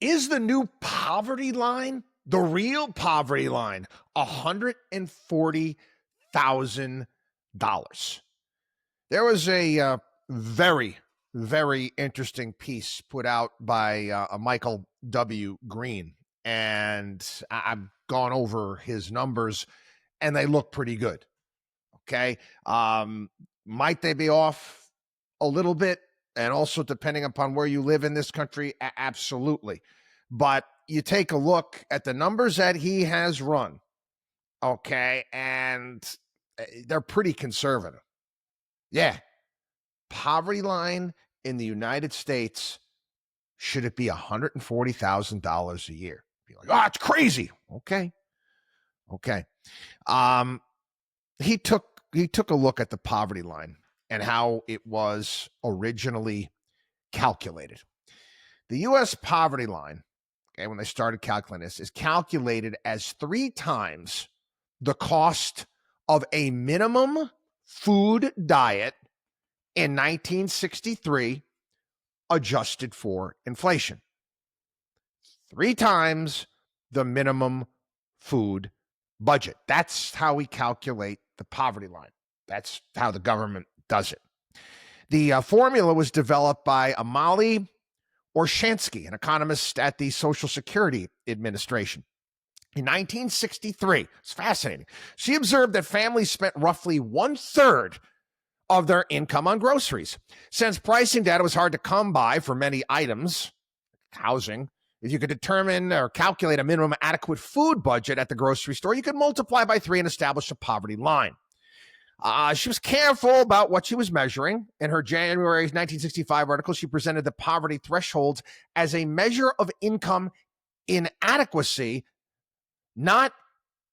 Is the new poverty line, the real poverty line, $140,000? There was a very, very interesting piece put out by a Michael W. Green, and I've gone over his numbers, and they look pretty good. Okay. Might they be off a little bit? And also, depending upon where you live in this country, absolutely. But you take a look at the numbers that he has run, okay, and they're pretty conservative. Yeah. Poverty line in the United States, should it be $140,000 a year? Be like, oh, it's crazy. Okay. Okay. He took a look at the poverty line and how it was originally calculated. The U.S. poverty line, okay, when they started calculating this, is calculated as 3 times the cost of a minimum food diet in 1963, adjusted for inflation. 3 times the minimum food budget. That's how we calculate the poverty line. That's how the government does it. The formula was developed by Amalie Orshansky, an economist at the Social Security Administration. In 1963, it's fascinating. She observed that families spent roughly 1/3 of their income on groceries. Since pricing data was hard to come by for many items, housing, if you could determine or calculate a minimum adequate food budget at the grocery store, you could multiply by 3 and establish a poverty line. She was careful about what she was measuring. In her January 1965 article, she presented the poverty threshold as a measure of income inadequacy, not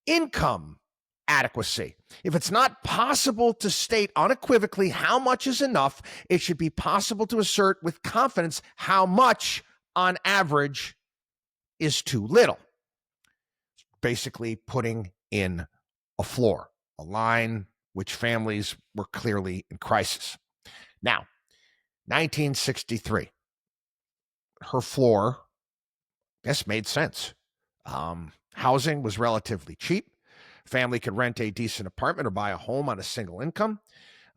income adequacy. If it's not possible to state unequivocally how much is enough, it should be possible to assert with confidence how much, on average, is too little. Basically putting in a floor, a line which families were clearly in crisis. Now, 1963, her floor, I guess, made sense. Housing was relatively cheap. Family could rent a decent apartment or buy a home on a single income.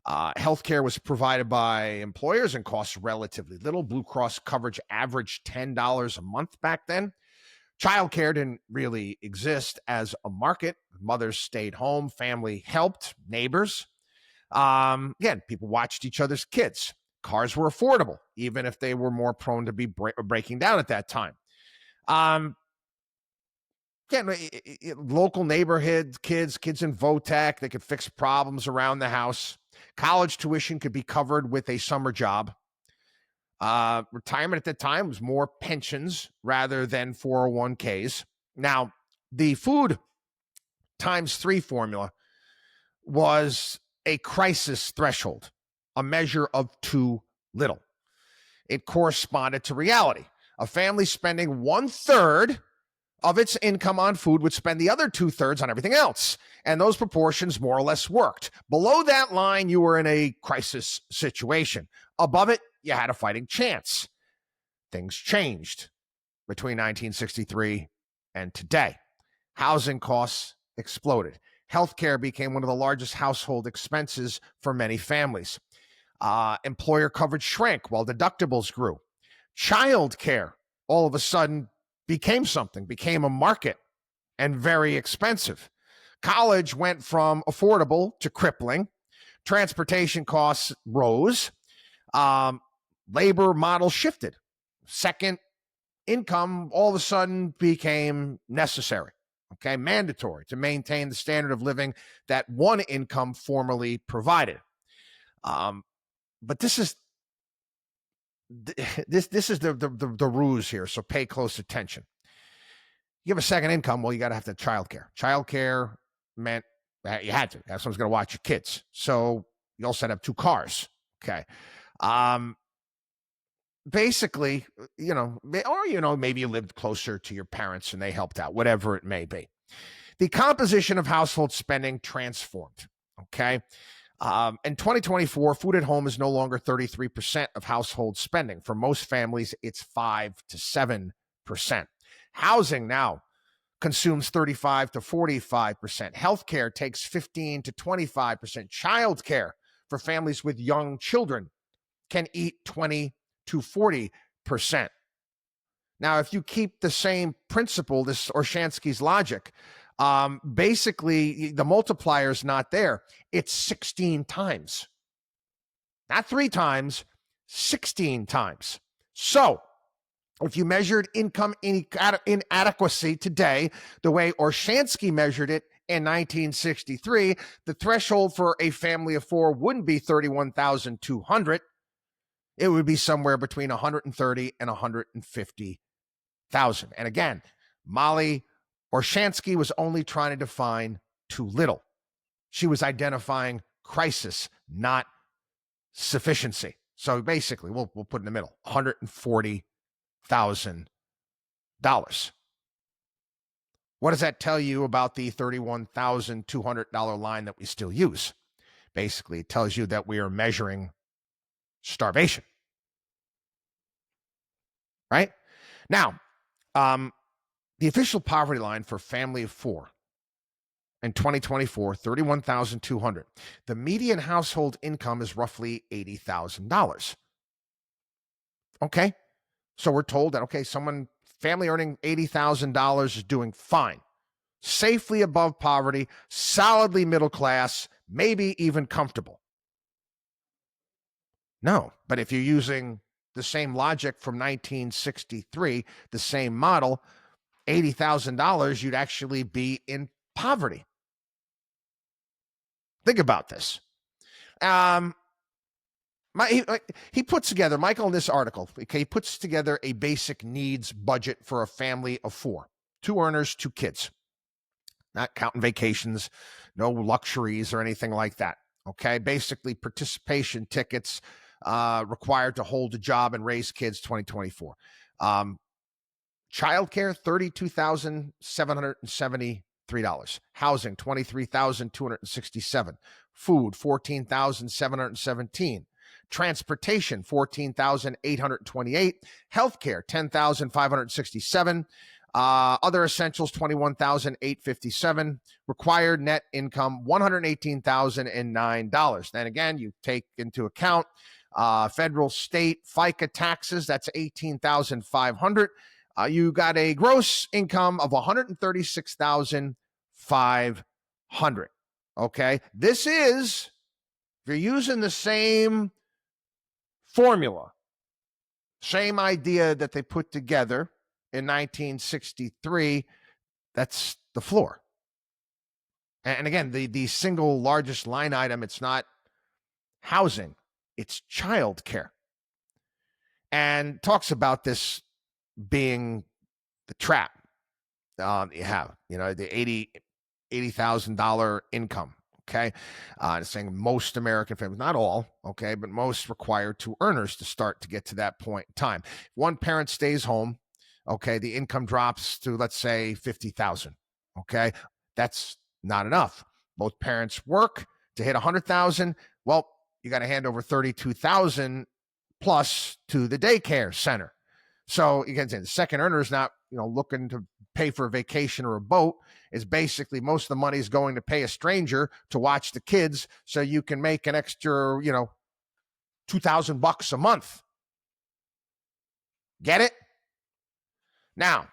Healthcare was provided by employers and cost relatively little. Blue Cross coverage averaged $10 a month back then. Childcare didn't really exist as a market. Mothers stayed home, family helped, neighbors. Again, people watched each other's kids. Cars were affordable, even if they were more prone to be breaking down at that time. Again, local neighborhood kids in VOTAC, they could fix problems around the house. College tuition could be covered with a summer job. Retirement at that time was more pensions rather than 401ks. Now, the food times 3 formula was a crisis threshold, a measure of too little. It corresponded to reality. A family spending 1/3 of its income on food would spend the other 2/3 on everything else. And those proportions more or less worked. Below that line, you were in a crisis situation. Above it, you had a fighting chance. Things changed between 1963 and today. Housing costs exploded. Healthcare became one of the largest household expenses for many families. Employer coverage shrank while deductibles grew. Childcare all of a sudden became a market, and very expensive. College went from affordable to crippling. Transportation costs rose. Labor model shifted. Second income all of a sudden became necessary, okay, mandatory to maintain the standard of living that one income formerly provided. But this is the ruse here, so pay close attention. You have a second income, well, you got to have the childcare. Childcare meant that you had to have someone's going to watch your kids. So you also had to have 2 cars, okay? Basically, maybe you lived closer to your parents and they helped out, whatever it may be. The composition of household spending transformed, okay? In 2024, food at home is no longer 33% of household spending. For most families, it's 5 to 7%. Housing now consumes 35 to 45%. Healthcare takes 15 to 25%. Childcare for families with young children can eat 20 to 40%. Now, if you keep the same principle, this Orshansky's logic, basically the multiplier is not there. It's 16 times. Not 3 times, 16 times. So if you measured income inadequacy today, the way Orshansky measured it in 1963, the threshold for a family of 4 wouldn't be $31,200. It would be somewhere between $130,000 and $150,000. And again, Molly Orshansky was only trying to define too little. She was identifying crisis, not sufficiency. So basically, we'll put in the middle, $140,000. What does that tell you about the $31,200 line that we still use? Basically, it tells you that we are measuring starvation. Right? Now, the official poverty line for family of 4 in 2024, $31,200. The median household income is roughly $80,000. Okay. So we're told that, okay, family earning $80,000 is doing fine, safely above poverty, solidly middle class, maybe even comfortable. No, but if you're using the same logic from 1963, the same model, $80,000, you'd actually be in poverty. Think about this. He puts together, Michael, in this article, okay, he puts together a basic needs budget for a family of 4, 2 earners, 2 kids, not counting vacations, no luxuries or anything like that. Okay, basically participation tickets required to hold a job and raise kids 2024. Childcare, $32,773. Housing, $23,267. Food, $14,717. Transportation, $14,828. Healthcare, $10,567. Other essentials, $21,857. Required net income, $118,009. Then again, you take into account federal, state, FICA taxes. That's $18,500. You got a gross income of $136,500. Okay, this is, if you're using the same formula, same idea that they put together in 1963, that's the floor. And again, the single largest line item, it's not housing, it's childcare. And talks about this being the trap you have, the $80,000 income. Okay. Saying most American families, not all, okay, but most require 2 earners to start to get to that point in time. One parent stays home, okay, the income drops to, let's say, $50,000. Okay. That's not enough. Both parents work to hit $100,000. Well, you got to hand over $32,000 plus to the daycare center. So you can say the second earner is not, looking to pay for a vacation or a boat. Is basically most of the money is going to pay a stranger to watch the kids, so you can make an extra, $2,000 a month. Get it? Now,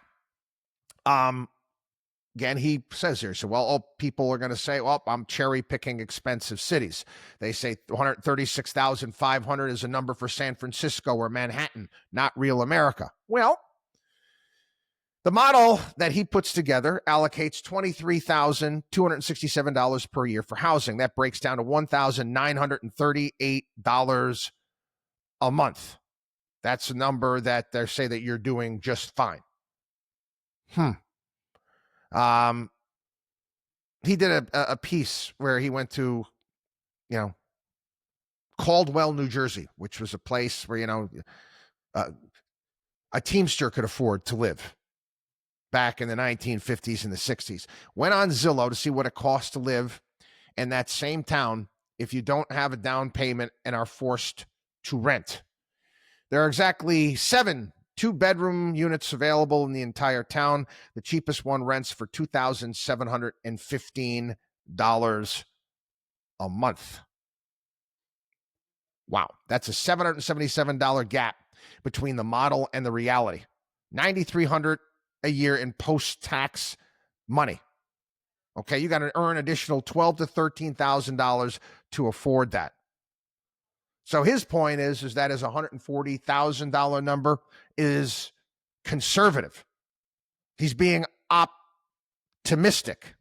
again, he says here, so, well, people are going to say, well, I'm cherry picking expensive cities. They say 136,500 is a number for San Francisco or Manhattan, not real America. Well, the model that he puts together allocates $23,267 per year for housing. That breaks down to $1,938 a month. That's a number that they say that you're doing just fine. He did a piece where he went to, Caldwell, New Jersey, which was a place where, a Teamster could afford to live back in the 1950s and the 60s. Went on Zillow to see what it costs to live in that same town if you don't have a down payment and are forced to rent. There are exactly 7 2-bedroom units available in the entire town. The cheapest one rents for $2,715 a month. Wow, that's a $777 gap between the model and the reality. $9,300 a year in post-tax money. Okay, you got to earn additional $12,000 to $13,000 to afford that. So his point is that his $140,000 number is conservative. He's being optimistic.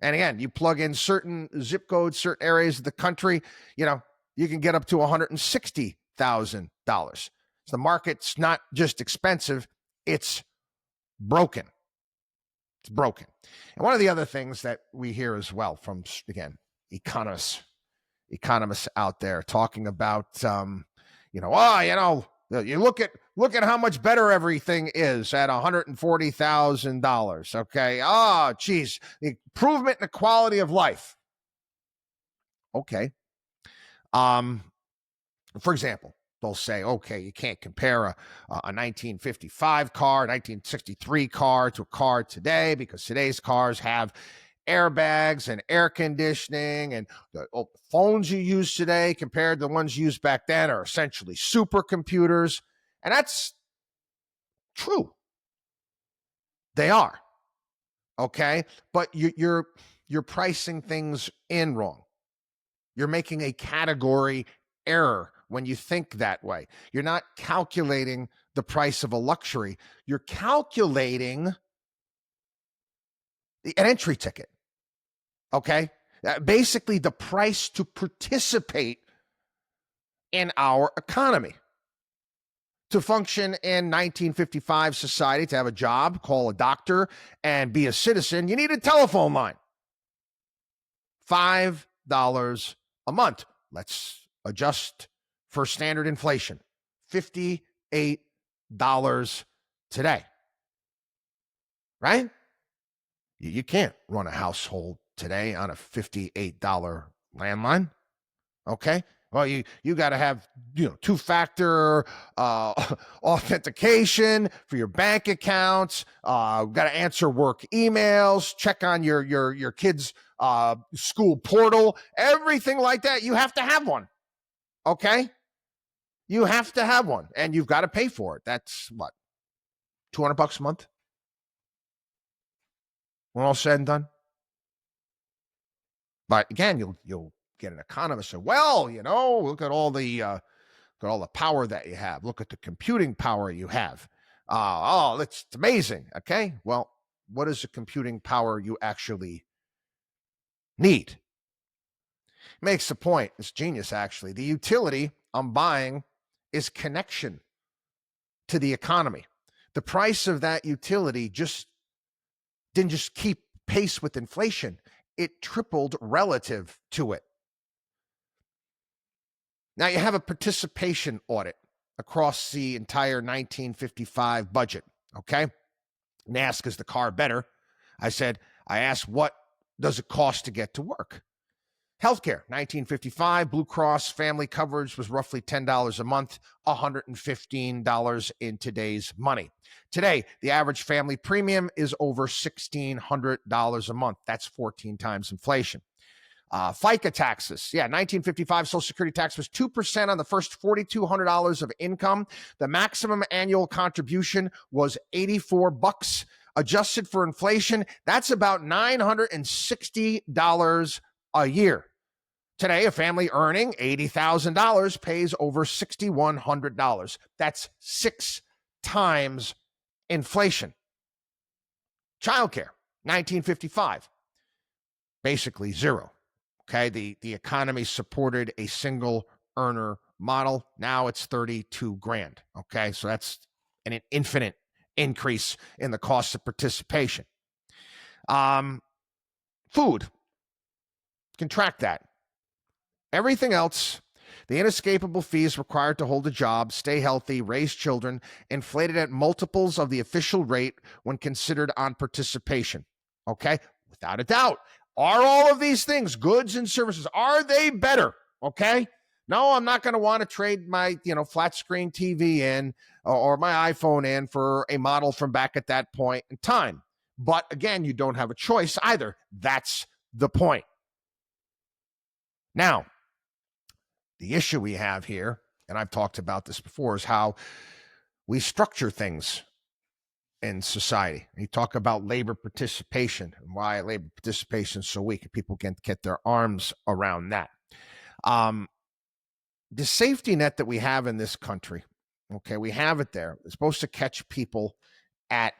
And again, you plug in certain zip codes, certain areas of the country, you can get up to $160,000. So the market's not just expensive, it's broken. It's broken. And one of the other things that we hear as well from, again, economists out there talking about, you look at how much better everything is at $140,000. Okay. Oh, geez, the improvement in the quality of life. Okay. For example, they'll say, okay, you can't compare a 1955 car, 1963 car to a car today because today's cars have airbags and air conditioning, and the phones you use today compared to the ones used back then are essentially supercomputers. And that's true. They are. Okay. But you're pricing things in wrong. You're making a category error when you think that way. You're not calculating the price of a luxury. You're calculating an entry ticket. Okay? Basically, the price to participate in our economy. To function in 1955 society, to have a job, call a doctor, and be a citizen, you need a telephone line. $5 a month. Let's adjust for standard inflation. $58 today. Right? You can't run a household today on a $58 landline. Okay? Well, you got to have, two-factor authentication for your bank accounts. Got to answer work emails, check on your kids' school portal, everything like that. You have to have one. Okay? You have to have one, and you've got to pay for it. That's what, $200 a month? When all said and done. But again, you'll get an economist say, well, look at all the power that you have. Look at the computing power you have. It's amazing. Okay. Well, what is the computing power you actually need? Makes the point. It's genius, actually. The utility I'm buying is connection to the economy. The price of that utility didn't just keep pace with inflation. It tripled relative to it. Now you have a participation audit across the entire 1955 budget, okay? And ask, is the car better? I asked, what does it cost to get to work? Healthcare, 1955, Blue Cross family coverage was roughly $10 a month, $115 in today's money. Today, the average family premium is over $1,600 a month. That's 14 times inflation. FICA taxes. 1955 Social Security tax was 2% on the first $4,200 of income. The maximum annual contribution was $84. Adjusted for inflation, that's about $960 a year. Today, a family earning $80,000 pays over $6,100. That's 6 times inflation. Childcare, 1955, basically zero. Okay, the economy supported a single earner model. Now it's $32,000. Okay, so that's an infinite increase in the cost of participation. Food, can track that. Everything else, the inescapable fees required to hold a job, stay healthy, raise children, inflated at multiples of the official rate when considered on participation. Okay? Without a doubt. Are all of these things, goods and services, are they better? Okay? No, I'm not going to want to trade my, flat screen TV in or my iPhone in for a model from back at that point in time. But again, you don't have a choice either. That's the point. Now, the issue we have here, and I've talked about this before, is how we structure things in society. You talk about labor participation and why labor participation is so weak, and people can't get their arms around that. The safety net that we have in this country, okay, we have it there. It's supposed to catch people at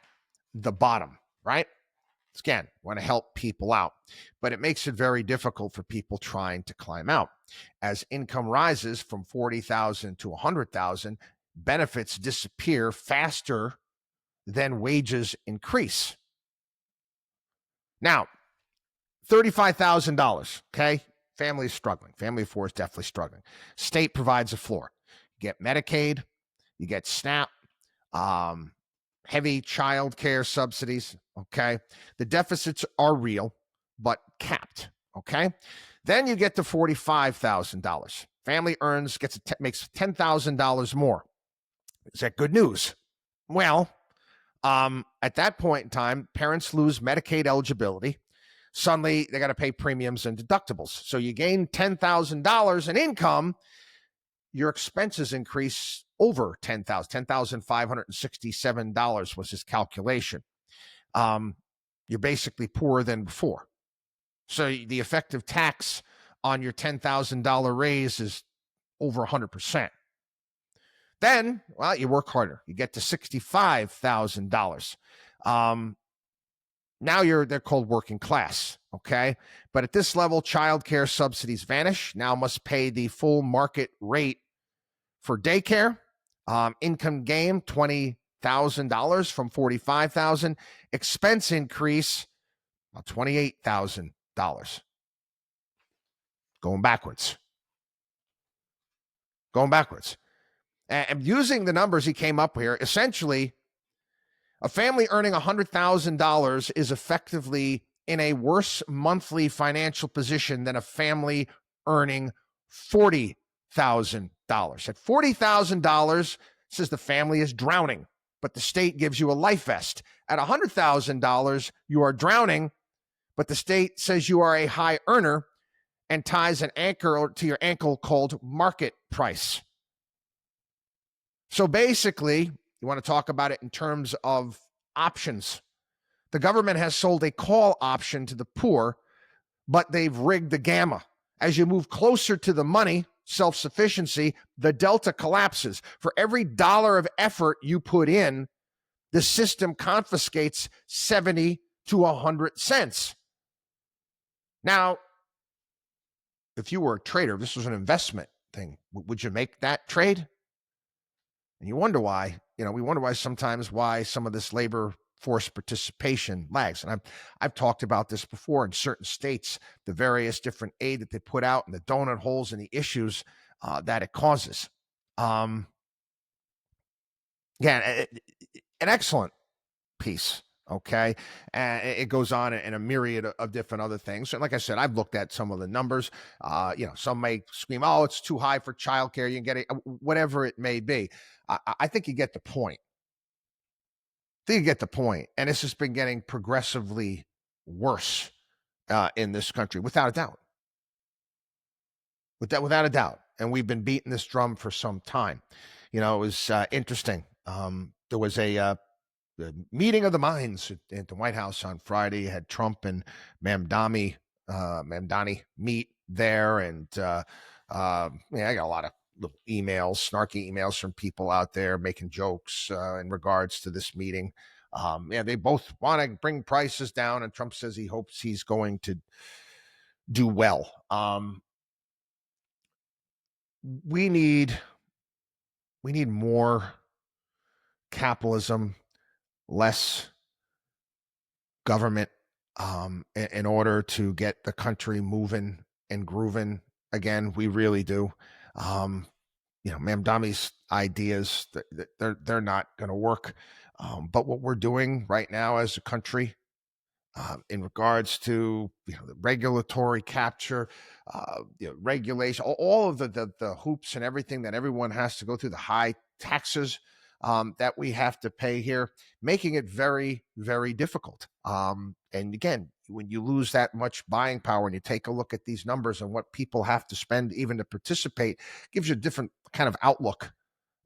the bottom, right? Again, want to help people out, but it makes it very difficult for people trying to climb out. As income rises from 40,000 to 100,000, benefits disappear faster than wages increase. Now, $35,000, okay? Family is struggling. Family of four is definitely struggling. State provides a floor. You get Medicaid, you get SNAP, heavy childcare subsidies, okay? The deficits are real, but capped, okay? Then you get to $45,000. Family makes $10,000 more. Is that good news? Well, at that point in time, parents lose Medicaid eligibility. Suddenly, they got to pay premiums and deductibles. So you gain $10,000 in income, your expenses increase over $10,000. $10,567 was his calculation. You're basically poorer than before. So the effective tax on your $10,000 raise is over 100%. Then, well, you work harder. You get to $65,000. Now they're called working class, okay? But at this level, childcare subsidies vanish. Now must pay the full market rate for daycare. Income gain, $20,000 from $45,000. Expense increase, about $28,000. Going backwards. And using the numbers he came up here, essentially, a family earning $100,000 is effectively in a worse monthly financial position than a family earning $40,000. At $40,000, says the family is drowning, but the state gives you a life vest. At $100,000, you are drowning, but the state says you are a high earner and ties an anchor to your ankle called market price. So basically, you want to talk about it in terms of options. The government has sold a call option to the poor, but they've rigged the gamma. As you move closer to the money, self-sufficiency, the delta collapses. For every dollar of effort you put in, the system confiscates 70 to 100 cents. Now, if you were a trader, this was an investment thing, would you make that trade? And you wonder why, we wonder why sometimes some of this labor force participation lags. And I've talked about this before in certain states, the various different aid that they put out and the donut holes and the issues that it causes. Again, an excellent piece. Okay. And it goes on in a myriad of different other things. And like I said, I've looked at some of the numbers. Some may scream, oh, it's too high for childcare. You can get it, whatever it may be. I think you get the point. And it's just been getting progressively worse in this country, without a doubt. Without a doubt. And we've been beating this drum for some time. It was interesting. There was a meeting of the minds at the White House on Friday. Had Trump and Mamdani meet there, and I got a lot of little snarky emails from people out there making jokes in regards to this meeting. They both want to bring prices down, and Trump says he hopes he's going to do well. We need more capitalism, less government, in order to get the country moving and grooving again. We really do. Mamdani's ideas, they're not going to work. But what we're doing right now as a country, in regards to the regulatory capture, regulation, all of the hoops and everything that everyone has to go through, the high taxes, that we have to pay here, making it very, very difficult. And again, when you lose that much buying power and you take a look at these numbers and what people have to spend even to participate, gives you a different kind of outlook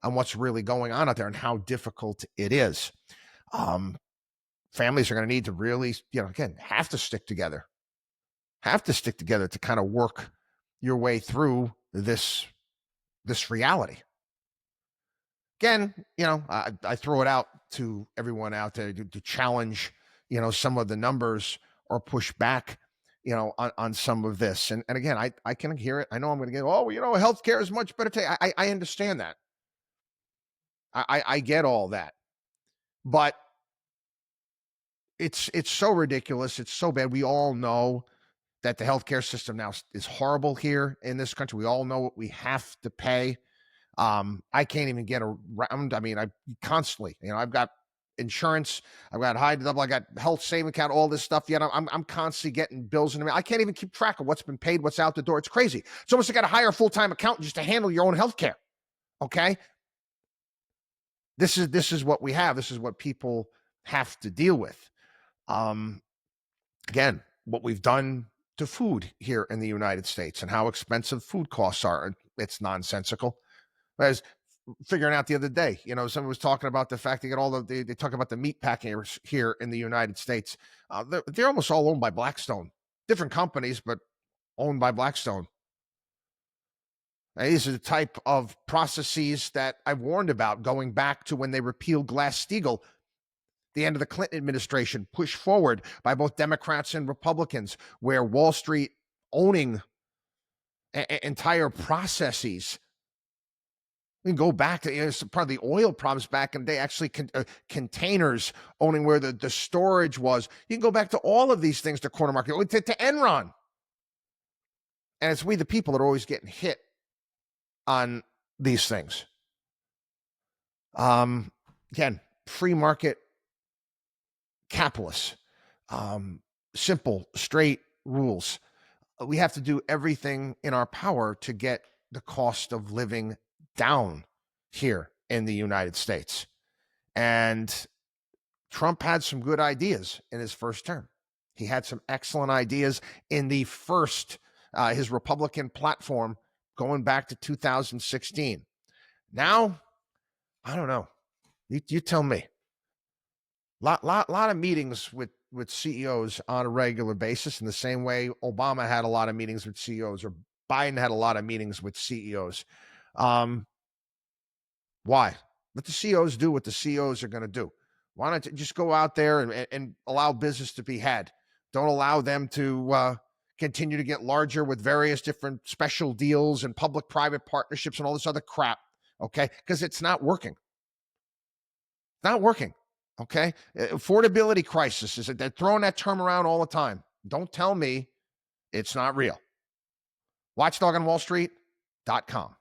on what's really going on out there and how difficult it is. Families are going to need to really, again, have to stick together to kind of work your way through this reality. Again, I throw it out to everyone out there to challenge, some of the numbers or push back, on some of this. And again, I can hear it. I know I'm going to get, healthcare is much better today. I understand that. I get all that. But it's so ridiculous. It's so bad. We all know that the healthcare system now is horrible here in this country. We all know what we have to pay. I can't even get around. I mean, I constantly, I've got insurance, I've got high double, I got health saving account, all this stuff. Yet I'm constantly getting bills in the mail. I can't even keep track of what's been paid, what's out the door. It's crazy. It's almost like you got to hire a full-time accountant just to handle your own healthcare. Okay. This is what we have. This is what people have to deal with. Again, what we've done to food here in the United States and how expensive food costs are. It's nonsensical. I was figuring out the other day, someone was talking about the fact they talk about the meat packers here in the United States. They're almost all owned by Blackstone, different companies, but owned by Blackstone. Now, these are the type of processes that I've warned about going back to when they repealed Glass-Steagall, the end of the Clinton administration, pushed forward by both Democrats and Republicans, where Wall Street owning entire processes. We can go back to part of the oil problems back in the day, actually containers owning where the storage was. You can go back to all of these things, to corner market, to Enron. And it's we, the people, that are always getting hit on these things. Again, free market capitalists, simple, straight rules. We have to do everything in our power to get the cost of living down here in the United States. And Trump had some good ideas in his first term. He had some excellent ideas in the first, his Republican platform going back to 2016. Now, I don't know. You tell me. Lot of meetings with CEOs on a regular basis, in the same way Obama had a lot of meetings with CEOs, or Biden had a lot of meetings with CEOs. Why? Let the CEOs do what the CEOs are going to do. Why not just go out there and allow business to be had? Don't allow them to continue to get larger with various different special deals and public-private partnerships and all this other crap, okay? Because it's not working. Not working, okay? Affordability crisis, they're throwing that term around all the time. Don't tell me it's not real. WatchDog on Wall Street.com.